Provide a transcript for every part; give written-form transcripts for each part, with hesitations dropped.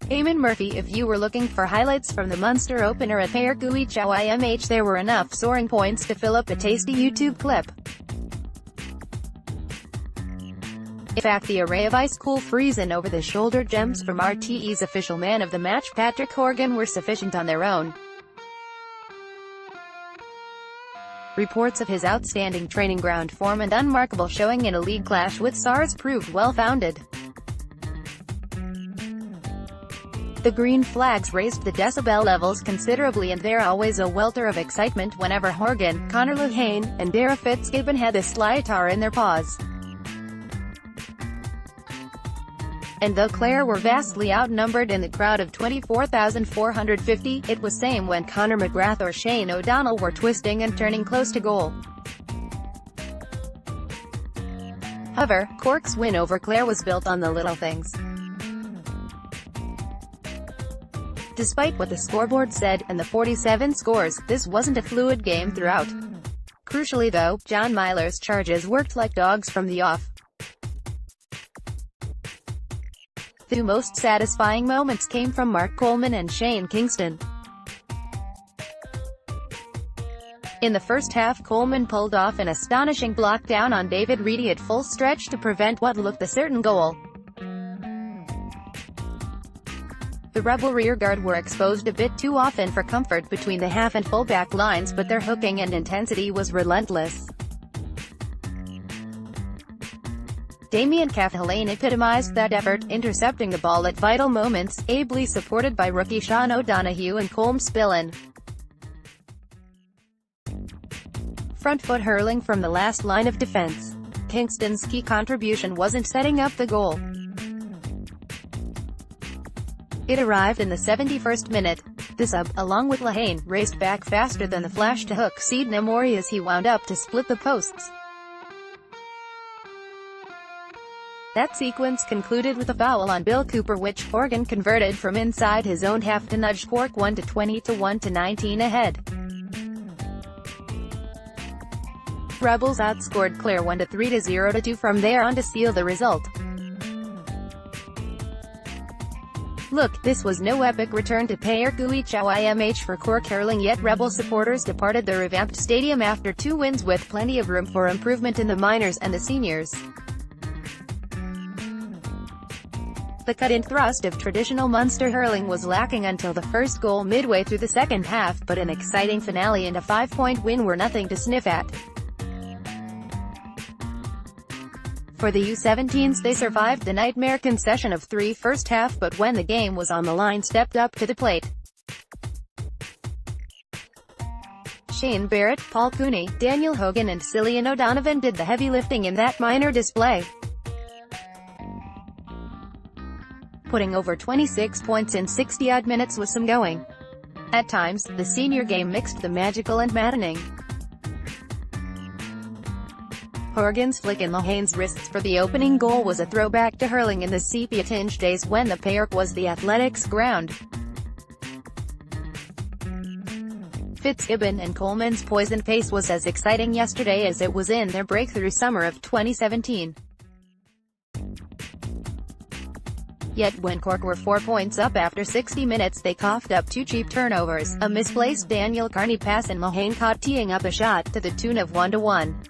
Éamonn Murphy If you were looking for highlights from the Munster opener at Páirc Uí Chaoimh, there were enough soaring points to fill up a tasty YouTube clip. In fact, the array of ice-cool freezing over-the-shoulder gems from RTE's official man of the match Patrick Horgan were sufficient on their own. Reports of his outstanding training ground form and unmarkable showing in a league clash with Sars proved well-founded. The green flags raised the decibel levels considerably, and there always a welter of excitement whenever Horgan, Conor Lehane, and Dara Fitzgibbon had the sliatar in their paws. And though Clare were vastly outnumbered in the crowd of 24,450, it was same when Conor McGrath or Shane O'Donnell were twisting and turning close to goal. However, Cork's win over Clare was built on the little things. Despite what the scoreboard said, and the 47 scores, this wasn't a fluid game throughout. Crucially though, John Myler's charges worked like dogs from the off. The most satisfying moments came from Mark Coleman and Shane Kingston. In the first half, Coleman pulled off an astonishing block down on David Reedy at full stretch to prevent what looked a certain goal. The Rebel rearguard were exposed a bit too often for comfort between the half and full-back lines, but their hooking and intensity was relentless. Damien Cathal epitomized that effort, intercepting the ball at vital moments, ably supported by rookie Sean O'Donoghue and Colm Spillane. Front foot hurling from the last line of defense. Kingston's key contribution wasn't setting up the goal. It arrived in the 71st minute. The sub, along with Lehane, raced back faster than the flash to hook Seed Namori as he wound up to split the posts. That sequence concluded with a foul on Bill Cooper, which Horgan converted from inside his own half to nudge Cork 1-20 to 1-19 ahead. Rebels outscored Clare 1-3 to 0-2 from there on to seal the result. Look, this was no epic return to Páirc Uí Chaoimh for Cork hurling, yet Rebel supporters departed the revamped stadium after 2 wins with plenty of room for improvement in the minors and the seniors. The cut-in thrust of traditional Munster hurling was lacking until the first goal midway through the second half, but an exciting finale and a 5-point win were nothing to sniff at. For the U17s, they survived the nightmare concession of 3 first half, but when the game was on the line, stepped up to the plate. Shane Barrett, Paul Cooney, Daniel Hogan and Cillian O'Donovan did the heavy lifting in that minor display, putting over 26 points in 60-odd minutes with some going. At times, the senior game mixed the magical and maddening. Horgan's flick in Lehane's wrists for the opening goal was a throwback to hurling in the sepia-tinged days when the Páirc was the athletics ground. Fitzgibbon and Coleman's poisoned pace was as exciting yesterday as it was in their breakthrough summer of 2017. Yet when Cork were 4 points up after 60 minutes, they coughed up 2 cheap turnovers, a misplaced Daniel Carney pass and Lehane caught teeing up a shot to the tune of 1-1.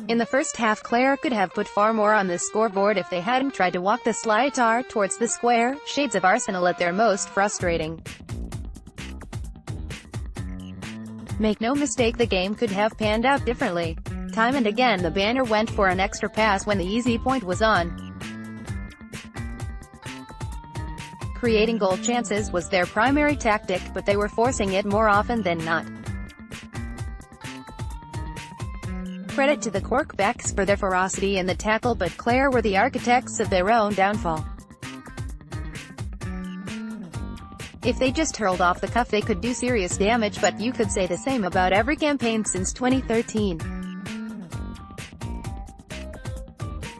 In the first half, Clare could have put far more on the scoreboard if they hadn't tried to walk the sliatar towards the square, shades of Arsenal at their most frustrating. Make no mistake, the game could have panned out differently. Time and again the banner went for an extra pass when the easy point was on. Creating goal chances was their primary tactic, but they were forcing it more often than not. Credit to the Cork backs for their ferocity in the tackle, but Clare were the architects of their own downfall. If they just hurled off the cuff, they could do serious damage, but you could say the same about every campaign since 2013.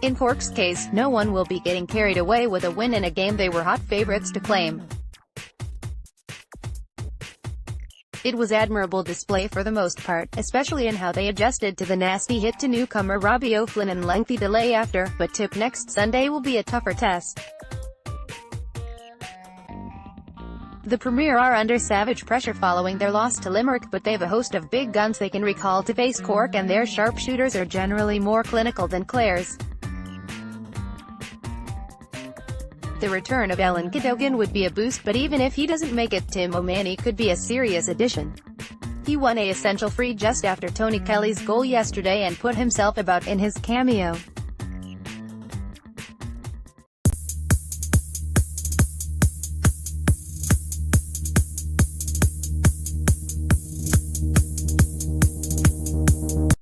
In Cork's case, no one will be getting carried away with a win in a game they were hot favourites to claim. It was admirable display for the most part, especially in how they adjusted to the nasty hit to newcomer Robbie O'Flynn and lengthy delay after, but tip next Sunday will be a tougher test. The Premier are under savage pressure following their loss to Limerick, but they've a host of big guns they can recall to face Cork, and their sharpshooters are generally more clinical than Clare's. The return of Alan Cadogan would be a boost, but even if he doesn't make it, Tim O'Mahony could be a serious addition. He won an essential free just after Tony Kelly's goal yesterday and put himself about in his cameo.